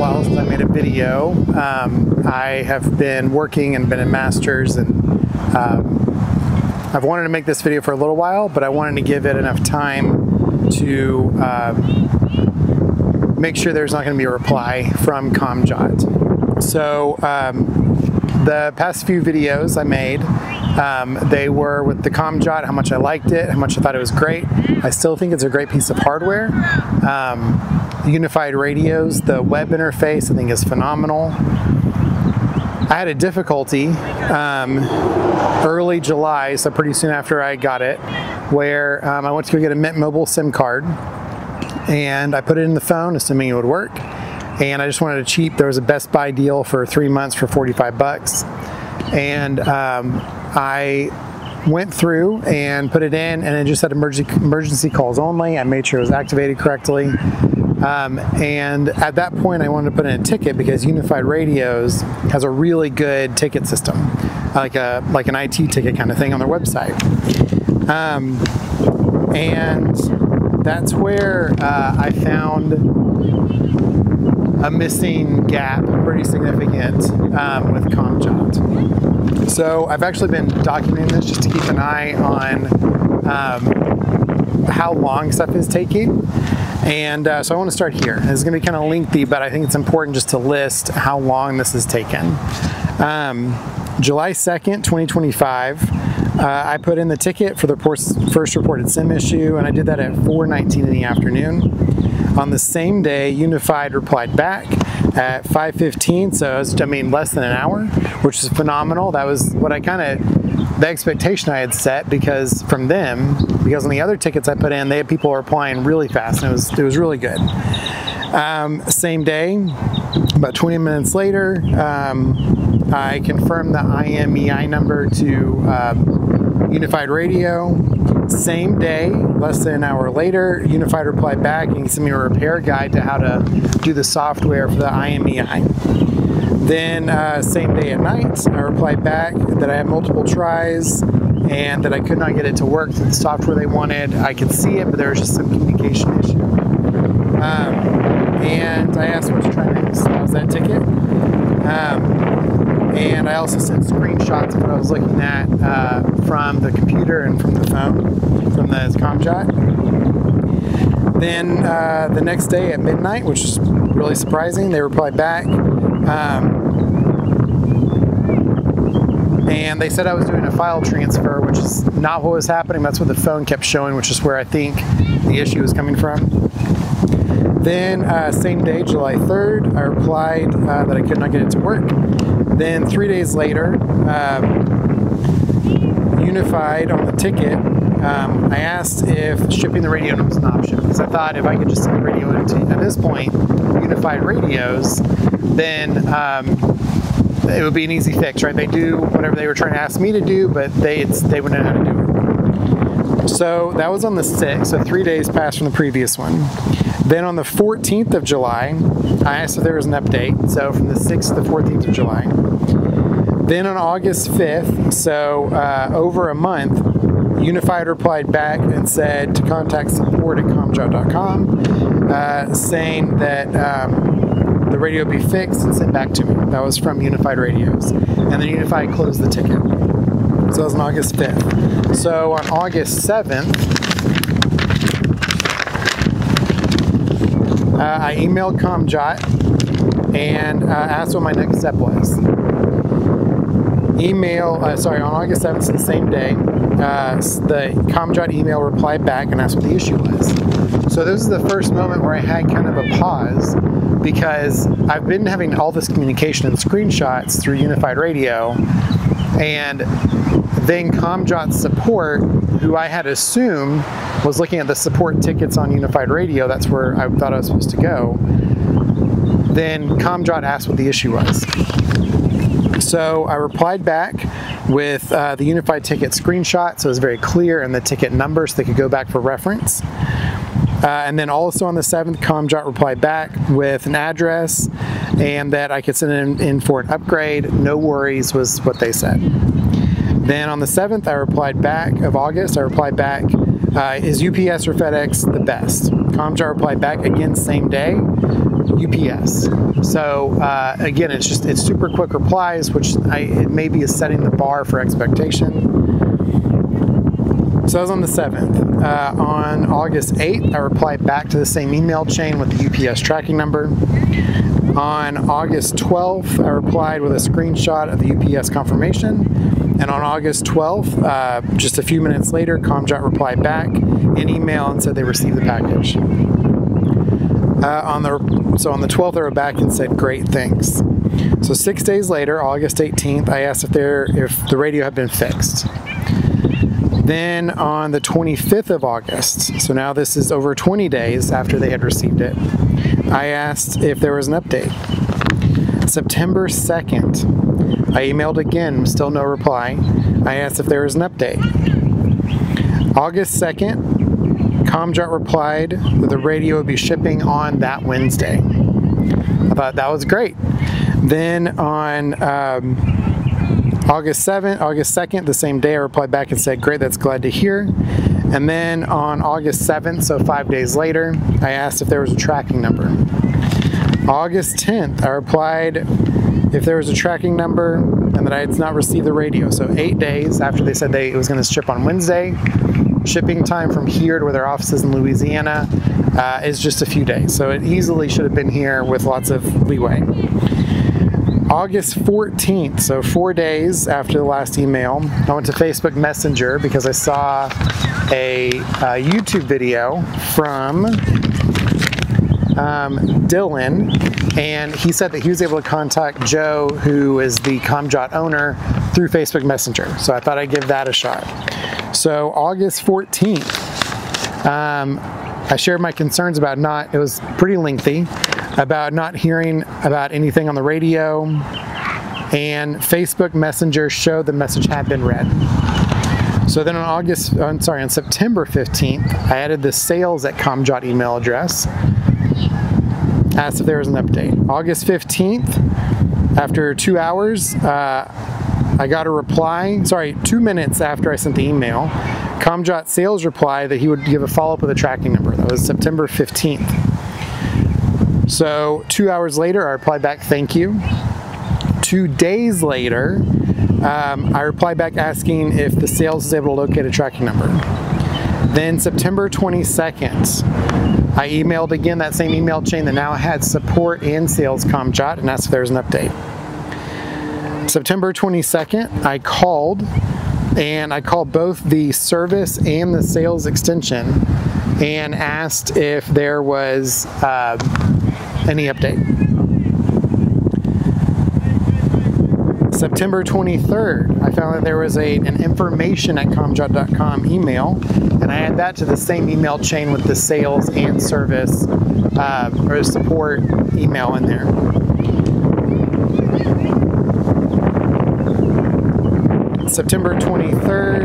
while since I made a video. I have been working and been in masters, and I've wanted to make this video for a little while, but I wanted to give it enough time to make sure there's not going to be a reply from ComJot. So the past few videos I made, they were with the ComJot, how much I liked it, how much I thought it was great. I still think it's a great piece of hardware. Unified Radios, the web interface, I think is phenomenal. I had a difficulty early July, so pretty soon after I got it, where I went to go get a Mint Mobile SIM card, and I put it in the phone assuming it would work, and I just wanted it cheap. There was a Best Buy deal for 3 months for 45 bucks, and I went through and put it in, and it just said emergency calls only. I made sure it was activated correctly. And at that point I wanted to put in a ticket because Unified Radios has a really good ticket system, like an IT ticket kind of thing on their website. And that's where I found a missing gap, pretty significant, with ComJot. So I've actually been documenting this just to keep an eye on how long stuff is taking. And so I want to start here. This is going to be kind of lengthy, but I think it's important just to list how long this has taken. July 2nd, 2025, I put in the ticket for the first reported SIM issue, and I did that at 4:19 in the afternoon. On the same day, Unified replied back at 5:15, so it was, less than an hour, which is phenomenal. That was what the expectation I had set because on the other tickets I put in, they had people replying really fast, and it was really good. Same day, about 20 minutes later, I confirmed the IMEI number to Unified Radio. Same day, less than an hour later, Unified replied back and sent me a repair guide to how to do the software for the IMEI. Then same day at night, I replied back that I had multiple tries and that I could not get it to work through the software they wanted. I could see it, but there was just some communication issue. And I asked what to try next. That was that ticket. And I also sent screenshots of what I was looking at from the computer and from the phone, from the ComJot. Then the next day at midnight, which is really surprising, they replied back. And they said I was doing a file transfer, which is not what was happening. That's what the phone kept showing, which is where I think the issue is coming from. Then same day, July 3rd, I replied that I could not get it to work. Then 3 days later, Unified on the ticket, I asked if shipping the radio was an option, because I thought if I could just send the radio into, at this point, Unified Radios, then it would be an easy fix, right? They do whatever they were trying to ask me to do, but they wouldn't know how to do it. So that was on the 6th, so 3 days passed from the previous one. Then on the 14th of July, I asked if there was an update, so from the 6th to the 14th of July. Then on August 5th, so over a month, Unified replied back and said to contact support at comjot.com, saying that the radio would be fixed and sent back to me. That was from Unified Radios. And then Unified closed the ticket. So that was on August 5th. So on August 7th, I emailed ComJot and asked what my next step was. On August 7th, the same day, the ComJot email replied back and asked what the issue was. So this is the first moment where I had kind of a pause, because I've been having all this communication and screenshots through Unified Radio, and then ComJot support, who I had assumed was looking at the support tickets on Unified Radio, that's where I thought I was supposed to go, then ComJot asked what the issue was. So I replied back with the Unified ticket screenshot, so it was very clear, and the ticket number, so they could go back for reference. And then also on the 7th, ComJot replied back with an address and that I could send it in for an upgrade. No worries was what they said. Then on the 7th, I replied back of August, is UPS or FedEx the best? ComJot replied back again same day UPS. So again, it's super quick replies, which it maybe is setting the bar for expectation. So I was on the 7th. On August 8th, I replied back to the same email chain with the UPS tracking number. On August 12th, I replied with a screenshot of the UPS confirmation. And on August 12th, just a few minutes later, ComJot replied back in email and said they received the package. So on the 12th, I wrote back and said, great, thanks. So 6 days later, August 18th, I asked if the radio had been fixed. Then on the 25th of August, so now this is over 20 days after they had received it, I asked if there was an update. September 2nd, I emailed again, still no reply. I asked if there was an update. August 2nd, ComJot replied that the radio would be shipping on that Wednesday. I thought that was great. Then on August 2nd, the same day, I replied back and said, great, that's glad to hear. And then on August 7th, so 5 days later, I asked if there was a tracking number. August 10th, I replied if there was a tracking number and that I had not received the radio. So 8 days after they said it was going to ship on Wednesday. Shipping time from here to where their office is in Louisiana is just a few days. So it easily should have been here with lots of leeway. August 14th, so 4 days after the last email, I went to Facebook Messenger because I saw a YouTube video from Dylan, and he said that he was able to contact Joe, who is the ComJot owner, through Facebook Messenger. So I thought I'd give that a shot. So August 14th, I shared my concerns about it was pretty lengthy, about not hearing about anything on the radio, and Facebook Messenger showed the message had been read. So then on September 15th, I added the sales@ComJot email address, asked if there was an update. August 15th, after 2 hours, I got a reply, 2 minutes after I sent the email, ComJot sales replied that he would give a follow-up with a tracking number. That was September 15th. So 2 hours later, I replied back, thank you. 2 days later, I replied back asking if the sales was able to locate a tracking number. Then September 22nd, I emailed again that same email chain that now had support and sales ComJot and asked if there was an update. September 22nd, I called both the service and the sales extension and asked if there was any update. September 23rd, I found that there was an information@comjot.com email, and I added that to the same email chain with the sales and service or support email in there. September 23rd,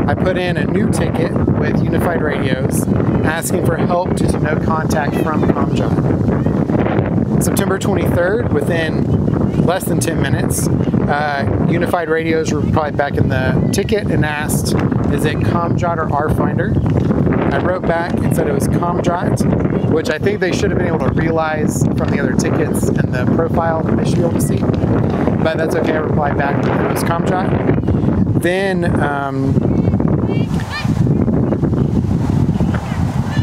I put in a new ticket with Unified Radios asking for help due to no contact from ComJot. September 23rd, within less than 10 minutes, Unified Radios replied back in the ticket and asked, is it ComJot or RFinder? I wrote back and said it was ComJot, which I think they should have been able to realize from the other tickets and the profile that they should be able to see. But that's okay, I replied back that it was ComJot. Then,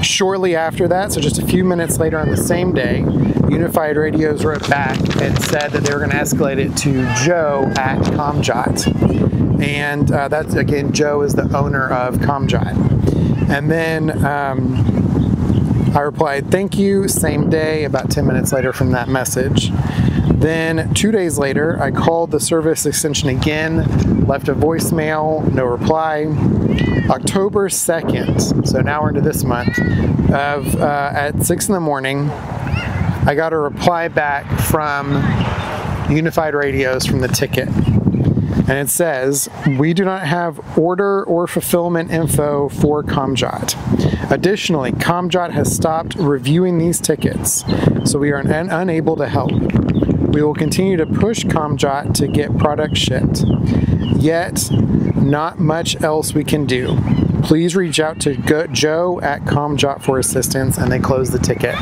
shortly after that, so just a few minutes later on the same day, Unified Radios wrote back and said that they were going to escalate it to Joe at ComJot. And that's, again, Joe is the owner of ComJot. And then I replied, thank you, same day, about 10 minutes later from that message. Then 2 days later, I called the service extension again, left a voicemail, no reply. October 2nd, so now we're into this month, at 6 in the morning, I got a reply back from Unified Radios from the ticket. And it says, we do not have order or fulfillment info for ComJot. Additionally, ComJot has stopped reviewing these tickets, so we are unable to help. We will continue to push ComJot to get product shipped. Yet, not much else we can do. please reach out to Joe at CommJot for assistance, and they closed the ticket.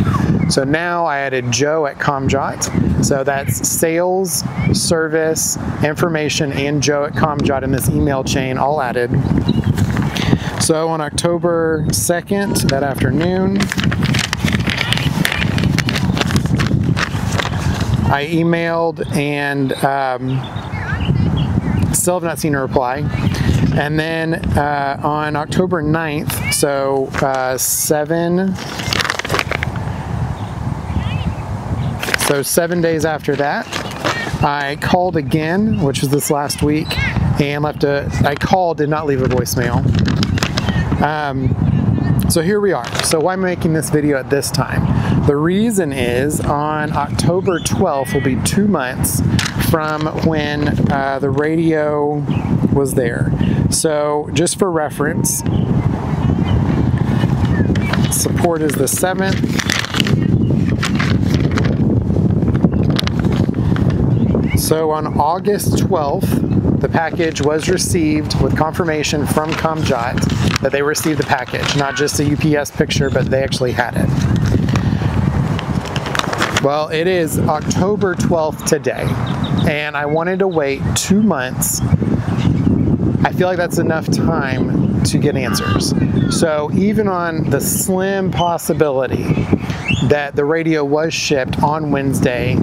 So now I added Joe at CommJot. So that's sales, service, information, and Joe at CommJot in this email chain all added. So on October 2nd, that afternoon, I emailed and still have not seen a reply. And then on October 9th, so 7 days after that, I called again, which was this last week, and I called, did not leave a voicemail. So here we are. So why am I making this video at this time? The reason is on October 12th will be 2 months from when the radio was there. So just for reference, support is the 7th. So on August 12th, the package was received with confirmation from CommJot that they received the package, not just a UPS picture, but they actually had it. Well, it is October 12th today, and I wanted to wait 2 months. I feel like that's enough time to get answers. So even on the slim possibility that the radio was shipped on Wednesday,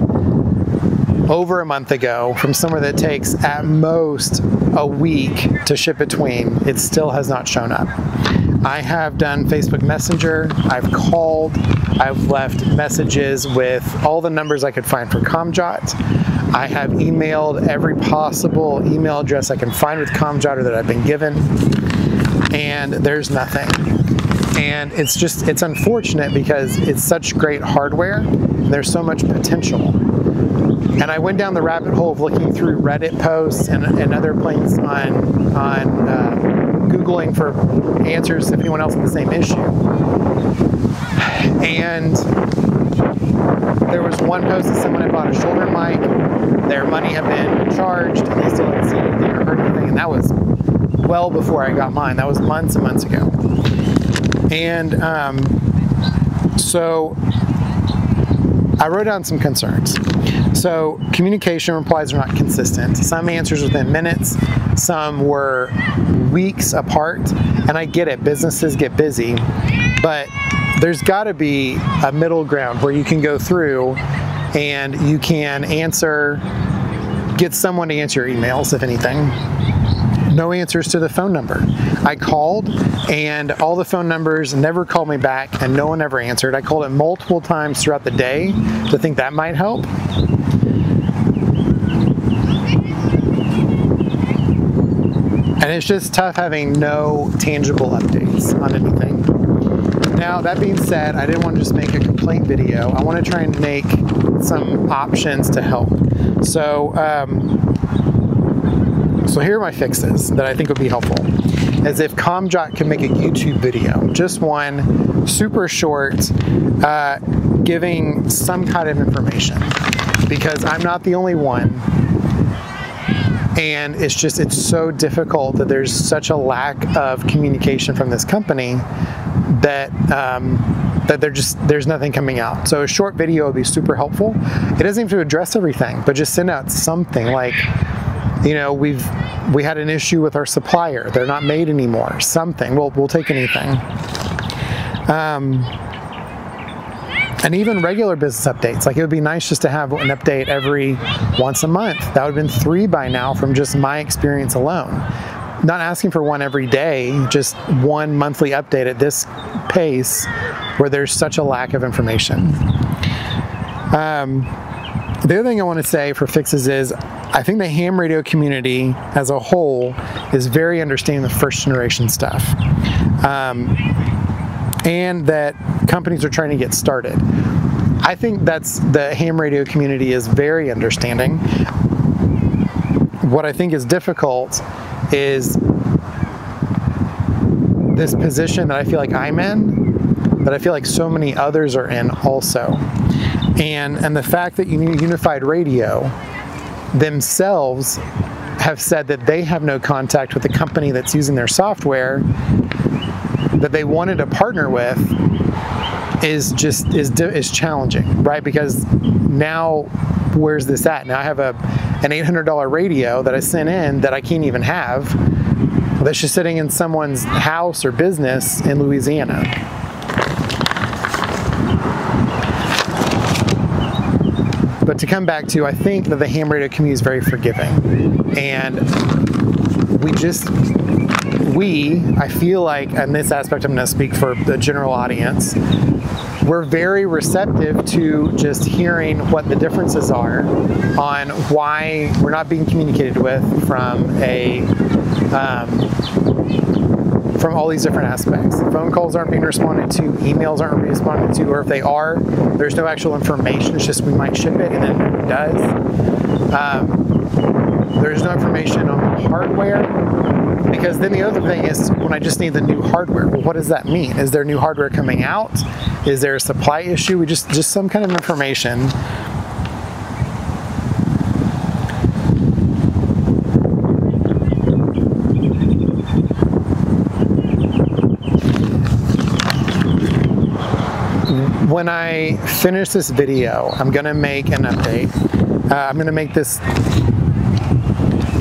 over a month ago, from somewhere that takes at most a week to ship between, it still has not shown up. I have done Facebook Messenger, I've called, I've left messages with all the numbers I could find for CommJot. I have emailed every possible email address I can find with CommJot or that I've been given, and there's nothing. And it's unfortunate because it's such great hardware, and there's so much potential. And I went down the rabbit hole of looking through Reddit posts and other places on Googling for answers if anyone else had the same issue. And there was one post that someone had bought a shoulder mic, their money had been charged, and they still hadn't seen anything or heard anything, and that was well before I got mine. That was months and months ago. And so I wrote down some concerns. So communication replies are not consistent. Some answers within minutes, some were weeks apart, and I get it, businesses get busy, but there's gotta be a middle ground where you can go through and you can get someone to answer your emails, if anything. No answers to the phone number. I called and all the phone numbers never called me back and no one ever answered. I called it multiple times throughout the day to think that might help. And it's just tough having no tangible updates on anything. Now, that being said, I didn't want to just make a complaint video. I want to try and make some options to help. So, so here are my fixes that I think would be helpful. As if CommJot could make a YouTube video, just one, super short, giving some kind of information. Because I'm not the only one. And it's so difficult that there's such a lack of communication from this company that there's nothing coming out. So a short video would be super helpful. It doesn't have to address everything, but just send out something like, you know, we had an issue with our supplier. They're not made anymore. Something. We'll take anything. And even regular business updates. Like, it would be nice just to have an update every once a month. That would have been 3 by now from just my experience alone. Not asking for one every day, just one monthly update at this pace where there's such a lack of information. The other thing I want to say for fixes is I think the ham radio community as a whole is very understanding the first generation stuff. And that companies are trying to get started. I think the ham radio community is very understanding. What I think is difficult is this position that I feel like I'm in, that I feel like so many others are in also. And the fact that Unified Radio themselves have said that they have no contact with the company that's using their software that they wanted to partner with is challenging, right? Because now, where's this at? Now I have an $800 radio that I sent in that I can't even have, that's just sitting in someone's house or business in Louisiana. But to come back to, I think that the ham radio community is very forgiving. And I feel like, in this aspect, I'm going to speak for the general audience, we're very receptive to just hearing what the differences are on why we're not being communicated with from all these different aspects. Phone calls aren't being responded to, emails aren't being responded to, or if they are, there's no actual information. It's just we might ship it and then it does. There's no information on the hardware, because then the other thing is when I just need the new hardware, well, what does that mean? Is there new hardware coming out? Is there a supply issue? We just some kind of information. When I finish this video, I'm going to make an update.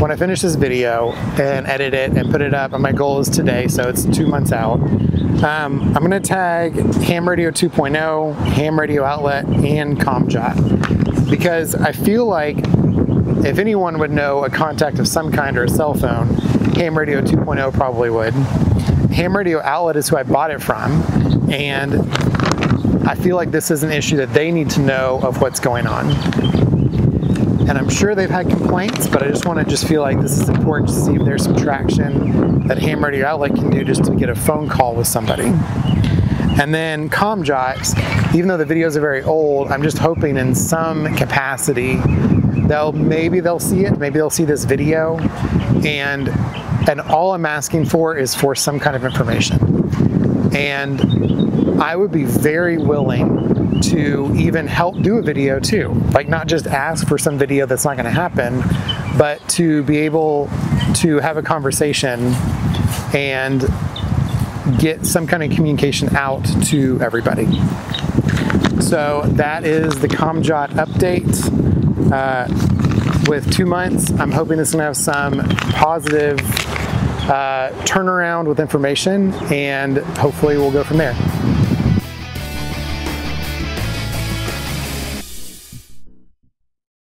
When I finish this video and edit it and put it up, and my goal is today, so it's 2 months out, I'm going to tag Ham Radio 2.0, Ham Radio Outlet, and CommJot, because I feel like if anyone would know a contact of some kind or a cell phone, Ham Radio 2.0 probably would. Ham Radio Outlet is who I bought it from, and I feel like this is an issue that they need to know of what's going on. And I'm sure they've had complaints, but I just want to feel like this is important to see if there's some traction that Ham Radio Outlet can do just to get a phone call with somebody. And then CommJot, even though the videos are very old, I'm just hoping in some capacity maybe they'll see it, maybe they'll see this video, and all I'm asking for is for some kind of information. And I would be very willing to even help do a video too. Like, not just ask for some video that's not going to happen, but to be able to have a conversation and get some kind of communication out to everybody. So that is the CommJot update. With 2 months, I'm hoping this is going to have some positive turnaround with information, and hopefully we'll go from there.